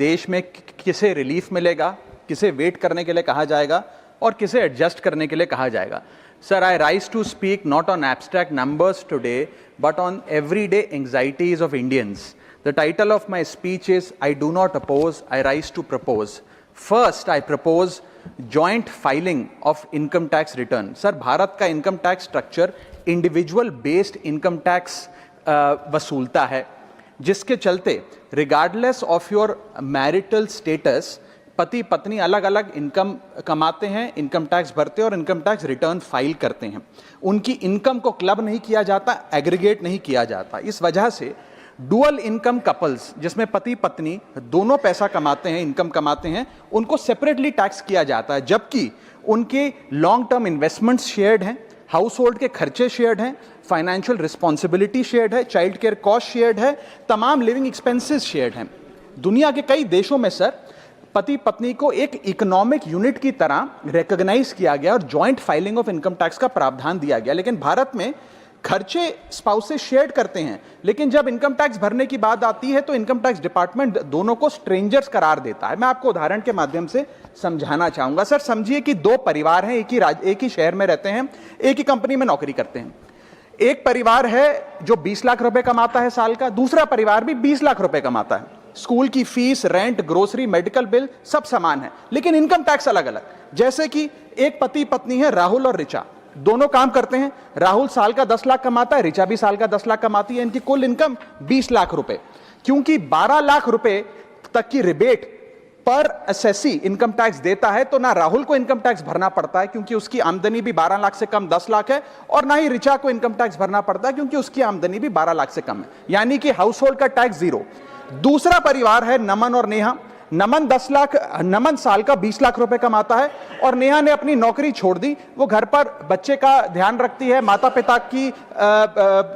देश में किसे रिलीफ मिलेगा, किसे वेट करने के लिए कहा जाएगा और किसे एडजस्ट करने के लिए कहा जाएगा। Sir, I rise to speak not on abstract numbers today but on everyday anxieties of Indians. The title of my speech is I do not oppose, I rise to propose. First, I propose joint filing of income tax return. Sir, Bharat का income tax structure individual based income tax वसूलता है, जिसके चलते regardless of your marital status पति पत्नी अलग अलग income कमाते हैं, इनकम टैक्स भरते हैं और इनकम टैक्स रिटर्न फाइल करते हैं। उनकी इनकम को क्लब नहीं किया जाता, एग्रीगेट नहीं किया जाता। इस वजह से डुअल इनकम कपल्स, जिसमें पति पत्नी दोनों पैसा कमाते हैं, इनकम कमाते हैं, उनको सेपरेटली टैक्स किया जाता है, जबकि उनके लॉन्ग टर्म इन्वेस्टमेंट्स शेयर्ड हैं, हाउस होल्ड के खर्चे शेयर्ड हैं, फाइनेंशियल रिस्पॉन्सिबिलिटी शेयर्ड है, चाइल्ड केयर कॉस्ट शेयर्ड है, तमाम लिविंग एक्सपेंसेस शेयर्ड हैं। दुनिया के कई देशों में सर पति पत्नी को एक इकोनॉमिक यूनिट की तरह रिकॉग्नाइज किया गया और joint filing of income tax का प्रावधान दिया गया। लेकिन भारत में खर्चे स्पाउसेस शेयर करते हैं, लेकिन जब इनकम टैक्स भरने की बात आती है तो इनकम टैक्स डिपार्टमेंट दोनों को स्ट्रेंजर्स करार देता है। मैं आपको उदाहरण के माध्यम से समझाना चाहूंगा। सर, समझिए कि दो परिवार हैं, एक ही शहर में रहते हैं, एक ही कंपनी में नौकरी करते हैं। एक परिवार है जो 20 लाख रुपए कमाता है साल का, दूसरा परिवार भी 20 लाख रुपए कमाता है। स्कूल की fees, rent, grocery, medical bill सब समान है, लेकिन इनकम टैक्स अलग अलग। जैसे कि एक पति पत्नी है, राहुल और ऋचा, दोनों काम करते हैं। राहुल साल का 10 लाख कमाता है, ऋचा भी साल का 10 लाख कमाती है। इनकी कुल इनकम 20 लाख रुपए। क्योंकि 12 लाख रुपए तक की रिबेट पर एसएससी इनकम टैक्स देता है, तो ना राहुल को इनकम टैक्स भरना पड़ता है क्योंकि उसकी आमदनी भी 12 लाख से कम 10 लाख है, और ना ही ऋचा को इनकम टैक्स भरना पड़ता है क्योंकि उसकी आमदनी भी 12 लाख से कम है, यानी कि हाउस होल्ड का टैक्स जीरो। दूसरा परिवार है नमन और नेहा। नमन साल का 20 लाख रुपए कमाता है और नेहा ने अपनी नौकरी छोड़ दी। वो घर पर बच्चे का ध्यान रखती है, माता पिता की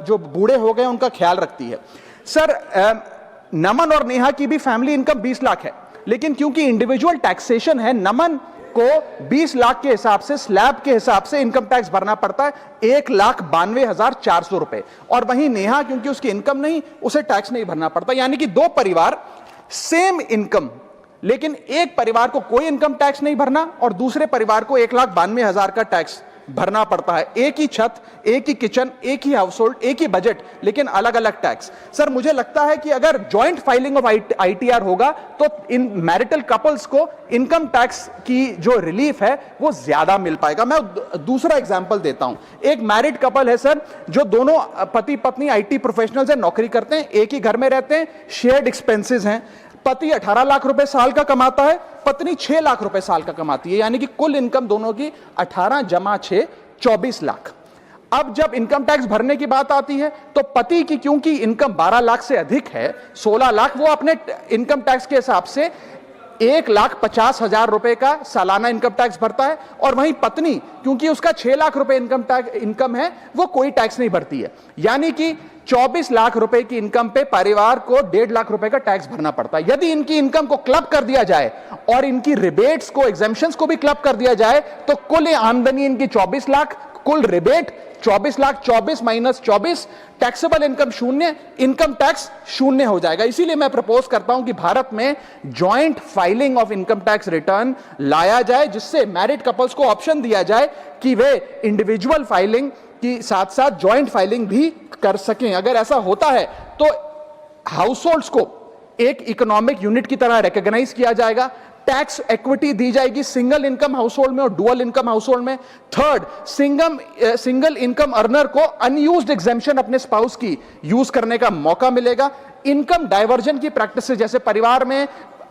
जो बूढ़े हो गए उनका ख्याल रखती है। सर, नमन और नेहा की भी फैमिली इनकम 20 लाख है, लेकिन क्योंकि इंडिविजुअल टैक्सेशन है, नमन को 20 लाख के हिसाब से, स्लैब के हिसाब से इनकम टैक्स भरना पड़ता है 1,92,400 रुपए, और वहीं नेहा क्योंकि उसकी इनकम नहीं, उसे टैक्स नहीं भरना पड़ता। यानी कि दो परिवार, सेम इनकम, लेकिन एक परिवार को कोई इनकम टैक्स नहीं भरना और दूसरे परिवार को 1,92,000 का टैक्स भरना पड़ता है। एक ही छत, एक ही किचन, एक ही हाउस होल्ड, एक ही बजट, लेकिन अलग अलग टैक्स। सर, मुझे लगता है कि अगर जॉइंट फाइलिंग ऑफ आईटीआर होगा तो इन मैरिटल कपल्स को इनकम टैक्स की जो रिलीफ है वो ज्यादा मिल पाएगा। मैं दूसरा एग्जांपल देता हूं। एक मैरिड कपल है सर, जो दोनों पति पत्नी आईटी प्रोफेशनल्स हैं, नौकरी करते हैं, एक ही घर में रहते हैं, शेयर्ड एक्सपेंसेस हैं। पति 18 लाख रुपए साल का कमाता है, पत्नी 6 लाख रुपए साल का कमाती है, यानी कि कुल इनकम दोनों की 18 जमा 6 24 लाख। अब जब इनकम टैक्स भरने की बात आती है तो पति की क्योंकि इनकम 12 लाख से अधिक है, 16 लाख, वो अपने इनकम टैक्स के हिसाब से 1,50,000 रुपए का सालाना इनकम टैक्स भरता है, और वहीं पत्नी क्योंकि उसका 6 लाख रुपए इनकम है, वो कोई टैक्स नहीं भरती है। यानी कि 24 लाख रुपए की इनकम पे परिवार को 1.5 लाख रुपए का टैक्स भरना पड़ता है। यदि इनकी इनकम को क्लब कर दिया जाए और इनकी रिबेट्स को, एग्जेम्पशंस को भी क्लब कर दिया जाए, तो कुल आमदनी इनकी 24 लाख, कुल rebate 24 lakh, 24 minus 24, taxable income शून्य, इनकम टैक्स शून्य हो जाएगा। इसीलिए मैं प्रपोज करता हूं कि भारत में joint filing of income tax return लाया जाए, जिससे मैरिड कपल्स को ऑप्शन दिया जाए कि वे इंडिविजुअल फाइलिंग की साथ साथ जॉइंट फाइलिंग भी कर सकें। अगर ऐसा होता है तो हाउस होल्ड्स को एक इकोनॉमिक यूनिट की तरह रिकॉग्नाइज किया जाएगा, टैक्स इक्विटी दी जाएगी सिंगल इनकम हाउस होल्ड में और डुअल इनकम हाउस होल्ड में। थर्ड, सिंगल इनकम अर्नर को अनयूज्ड एग्जेम्पशन अपने स्पाउस की यूज करने का मौका मिलेगा। इनकम डाइवर्जन की प्रैक्टिस, जैसे परिवार में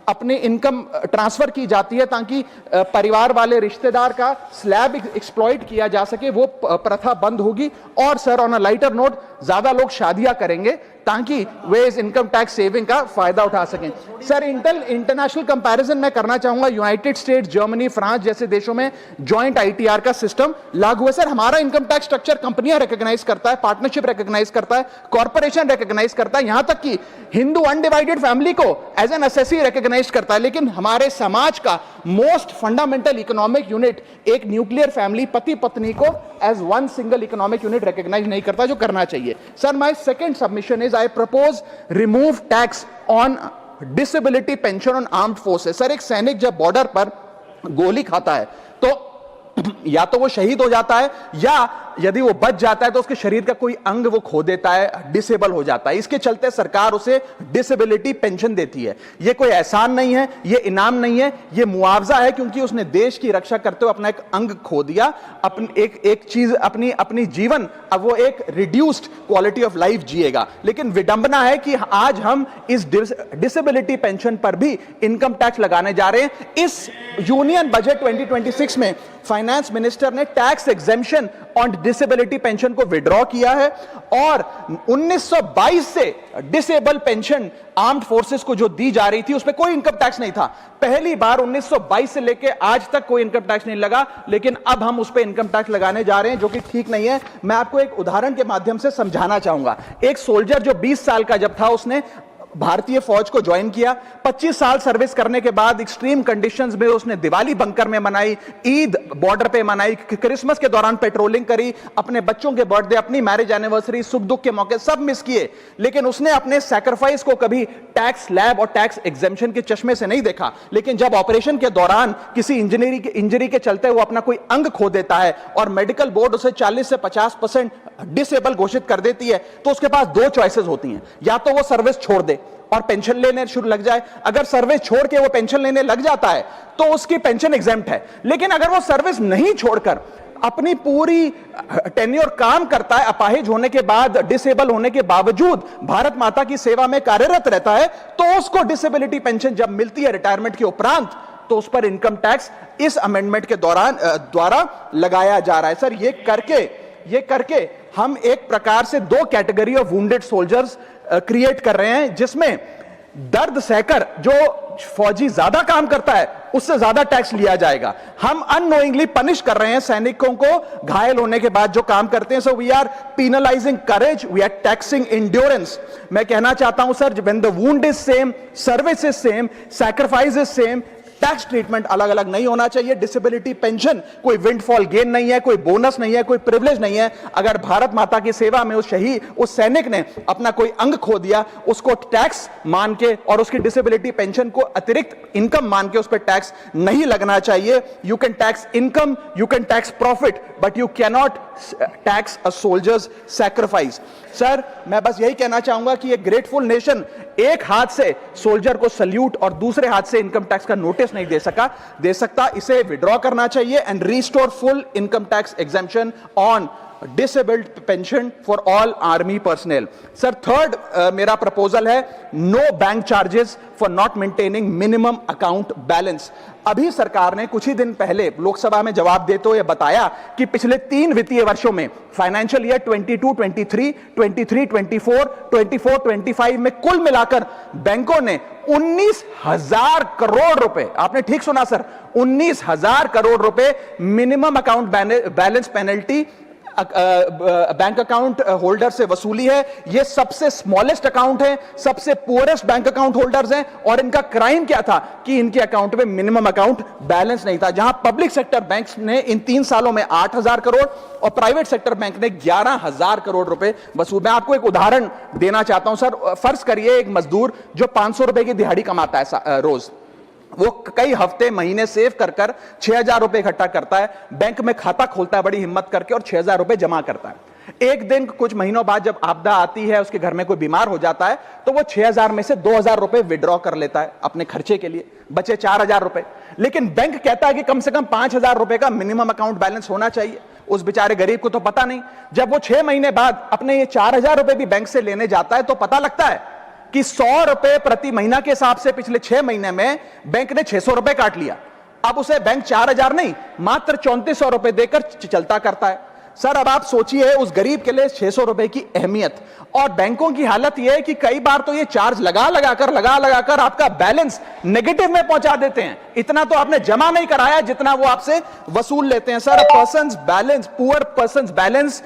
अपने इनकम ट्रांसफर की जाती है ताकि परिवार वाले रिश्तेदार का स्लैब एक्सप्लॉइट किया जा सके, वो प्रथा बंद होगी। और sir, on a lighter note, ज्यादा लोग शादियां करेंगे ताकि वे इस इनकम टैक्स सेविंग का फायदा उठा सकें। सर, इंटरनेशनल कंपैरिजन मैं करना चाहूंगा। यूनाइटेड स्टेट्स, जर्मनी, फ्रांस जैसे देशों में जॉइंट आईटीआर का सिस्टम लागू है। सर, हमारा इनकम टैक्स स्ट्रक्चर कंपनियां रिकॉग्नाइज करता है, पार्टनरशिप रिकॉग्नाइज करता है, कॉर्पोरेशन रिकॉग्नाइज करता है, यहां तक कि हिंदू अनडिवाइडेड फैमिली को एज एन एसएससी रिकॉग्नाइज करता है। लेकिन हमारे समाज का मोस्ट फंडामेंटल इकोनॉमिक यूनिट, एक न्यूक्लियर फैमिली, पति पत्नी को as one single economic unit recognize नहीं करता, जो करना चाहिए। Sir, my second submission is I propose remove tax on disability pension on armed forces. Sir, एक सैनिक जब बॉर्डर पर गोली खाता है तो या तो वो शहीद हो जाता है, या यदि वो बच जाता है तो उसके शरीर का कोई अंग वो खो देता है, डिसेबल हो जाता है। इसके चलते सरकार उसे डिसेबिलिटी पेंशन देती है। ये कोई एहसान नहीं है, ये इनाम नहीं है, ये मुआवजा है, क्योंकि उसने देश की रक्षा करते हुए अपना एक अंग खो दिया, अपनी एक चीज, अपनी जीवन, अब वो एक रिड्यूस्ड क्वालिटी ऑफ लाइफ जिएगा। लेकिन विडंबना है कि आज हम इस डिसेबिलिटी पेंशन पर भी इनकम टैक्स लगाने जा रहे हैं। इस यूनियन बजट 2026 में फाइनेंस मिनिस्टर ने tax exemption on disability pension को विड्रॉ किया है, और 1922 से डिसेबल पेंशन आर्म्ड फोर्सेस को जो दी जा रही थी उस पर कोई इनकम टैक्स नहीं था। पहली बार 1922 से लेकर आज तक कोई इनकम टैक्स नहीं लगा, लेकिन अब हम उस पर इनकम टैक्स लगाने जा रहे हैं, जो कि ठीक नहीं है। मैं आपको एक उदाहरण के माध्यम से समझाना चाहूंगा। एक सोल्जर जो 20 साल का जब था, उसने भारतीय फौज को ज्वाइन किया। 25 साल सर्विस करने के बाद एक्सट्रीम कंडीशंस में उसने दिवाली बंकर में मनाई, ईद बॉर्डर पे मनाई, क्रिसमस के दौरान पेट्रोलिंग करी, अपने बच्चों के बर्थडे, अपनी मैरिज एनिवर्सरी, सुख दुख के मौके सब मिस किए। लेकिन उसने अपने सैक्रिफाइस को कभी टैक्स स्लैब और टैक्स एग्जेम्पशन के चश्मे से नहीं देखा। लेकिन जब ऑपरेशन के दौरान किसी इंजरी के चलते वो अपना कोई अंग खो देता है और मेडिकल बोर्ड उसे 40 से 50% डिसेबल घोषित कर देती है, तो उसके पास दो चॉइसेस होती हैं। या तो वो सर्विस छोड़ दे और पेंशन लेने शुरू लग जाए। अगर सर्विस छोड़ के वो पेंशन लेने लग जाता है तो उसकी पेंशन एग्जेम्प्ट है। लेकिन अगर वो सर्विस नहीं छोड़कर अपनी पूरी टेन्योर काम करता है, अपाहिज होने के बाद, डिसेबल होने के बावजूद भारत माता की सेवा में कार्यरत रहता है, तो उसको डिसेबिलिटी पेंशन जब मिलती है रिटायरमेंट के उपरांत, तो उस पर इनकम टैक्स इस अमेंडमेंट के द्वारा लगाया जा रहा है। सर, ये करके हम एक प्रकार से दो category of wounded soldiers create कर रहे हैं, जिसमें दर्द सहकर जो फौजी ज्यादा काम करता है उससे ज्यादा टैक्स लिया जाएगा। हम अननोइंगली पनिश कर रहे हैं सैनिकों को घायल होने के बाद जो काम करते हैं। So we are penalizing courage, we are taxing endurance. मैं कहना चाहता हूं sir, when the wound is same, service is same, sacrifice is same, tax treatment अलग अलग नहीं होना चाहिए। डिसेबिलिटी पेंशन कोई विंडफॉल गेन नहीं है, कोई बोनस नहीं है, कोई प्रिविलेज नहीं है। अगर भारत माता की सेवा में उस सैनिक ने अपना कोई अंग खो दिया, उसको टैक्स मान के और उसकी डिसेबिलिटी पेंशन को अतिरिक्त इनकम मान के उस पर टैक्स नहीं लगना चाहिए। You can tax income, you can tax profit, but you cannot tax a soldiers sacrifice. Sir, मैं बस यही कहना चाहूंगा कि एक ग्रेटफुल नेशन एक हाथ से सोल्जर को सल्यूट और दूसरे हाथ से इनकम टैक्स का नोटिस नहीं दे सकता। इसे विड्रॉ करना चाहिए and restore full income tax exemption on disabled pension for all army personnel. Sir, third मेरा प्रपोजल है no bank charges for not maintaining minimum account balance. अभी सरकार ने कुछ ही दिन पहले लोकसभा में जवाब देते हुए बताया कि पिछले 3 वित्तीय वर्षों में फाइनेंशियल ईयर 22-23, 23-24, 24-25 में कुल मिलाकर बैंकों ने 19,000 करोड़ रुपए, आपने ठीक सुना सर, 19,000 करोड़ रुपए minimum account balance penalty bank account holder से वसूली है। ये सबसे स्मॉलेस्ट अकाउंट है, सबसे पुअरेस्ट बैंक अकाउंट होल्डर्स हैं, और इनका क्राइम क्या था कि इनके अकाउंट में मिनिमम अकाउंट बैलेंस नहीं था। जहां पब्लिक सेक्टर बैंक्स ने इन 3 सालों में 8,000 करोड़ और प्राइवेट सेक्टर बैंक ने 11,000 करोड़ रुपए वसूल। मैं आपको एक उदाहरण देना चाहता हूं सर। फर्ज करिए एक मजदूर जो 500 रुपए की दिहाड़ी कमाता है रोज, वो कई हफ्ते महीने सेव कर 6,000 रुपए इकट्ठा करता है, बैंक में खाता खोलता है बड़ी हिम्मत करके और 6,000 रुपए जमा करता है। एक दिन कुछ महीनों बाद जब आपदा आती है, उसके घर में कोई बीमार हो जाता है, तो वो 6,000 में से 2,000 रुपए विड्रॉ कर लेता है अपने खर्चे के लिए, बचे 4,000 रुपए। लेकिन बैंक कहता है कि कम से कम 5,000 रुपए का मिनिमम अकाउंट बैलेंस होना चाहिए। उस बेचारे गरीब को तो पता नहीं। जब वो 6 महीने बाद अपने ये 4,000 रुपए भी बैंक से लेने जाता है तो पता लगता है कि 100 रुपए प्रति महीना के हिसाब से पिछले 6 महीने में बैंक ने 600 रुपए काट लिया। अब उसे बैंक 4,000 नहीं, मात्र 3,400 रुपए देकर चलता करता है। सर, अब आप सोचिए उस गरीब के लिए 600 रुपए की अहमियत। और बैंकों की हालत यह है कि कई बार तो ये चार्ज लगा लगाकर आपका बैलेंस नेगेटिव में पहुंचा देते हैं। इतना तो आपने जमा नहीं कराया जितना वो आपसे वसूल लेते हैं। Sir, persons balance, poor persons balance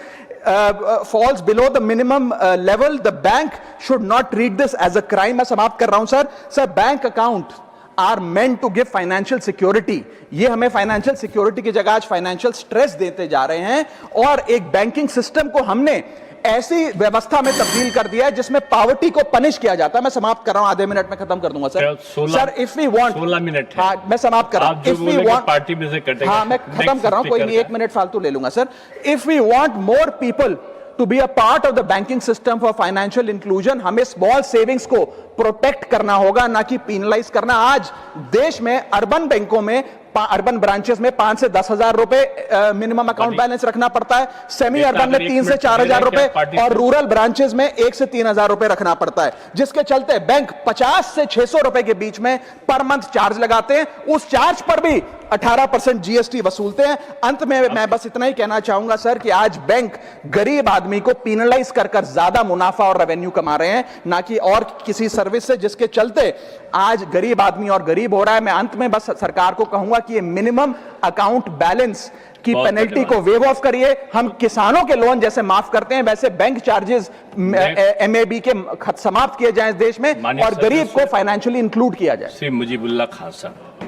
falls below the minimum level, the bank should not treat this as a crime। मैं समाप्त कर रहा हूं sir. Bank account are meant to give financial security. ये हमें फाइनेंशियल सिक्योरिटी की जगह आज फाइनेंशियल स्ट्रेस देते जा रहे हैं, और एक बैंकिंग सिस्टम को हमने ऐसी व्यवस्था में तब्दील कर दिया है जिसमें पॉवर्टी को पनिश किया जाता है। मैं समाप्त कर रहा हूं, आधे मिनट में खत्म कर दूंगा sir. Sir if we want 16 minute है। हाँ मैं समाप्त कर रहा हूं। इफ वी वांट पार्टी में से कटेगा। हाँ मैं खत्म कर रहा हूं, कोई नहीं, 1 मिनट फालतू ले लूंगा sir. If we want more people to be a part of the banking system for financial inclusion, हमें स्मॉल सेविंग्स को प्रोटेक्ट करना होगा, ना कि पीनलाइज करना। आज देश में अर्बन बैंकों में, अर्बन ब्रांचेस में 5 से 10 हजार रुपए मिनिमम अकाउंट बैलेंस रखना पड़ता है, सेमी अर्बन में 3 से 4 हजार रुपए, और रूरल ब्रांचेस में 1 से 3 हजार रुपए रखना पड़ता है, जिसके चलते बैंक 50 से 600 रुपए के बीच में पर मंथ चार्ज लगाते हैं। उस चार्ज पर भी 18% जीएसटी वसूलते हैं। अंत में मैं बस इतना ही कहना चाहूंगा सर कि आज बैंक गरीब आदमी को पीनलाइज कर ज्यादा मुनाफा और रेवेन्यू कमा रहे हैं, ना कि और किसी सर्विस से, जिसके चलते आज गरीब आदमी और गरीब हो रहा है। मैं अंत में बस सरकार को कहूंगा कि ये मिनिमम अकाउंट बैलेंस की पेनल्टी को वेव ऑफ करिए। हम किसानों के लोन जैसे माफ करते हैं, वैसे बैंक चार्जेस एमएबी के समाप्त किए जाएं इस देश में, और गरीब को फाइनेंशियली इंक्लूड किया जाए। मुजीबुल्लाह खान साहब।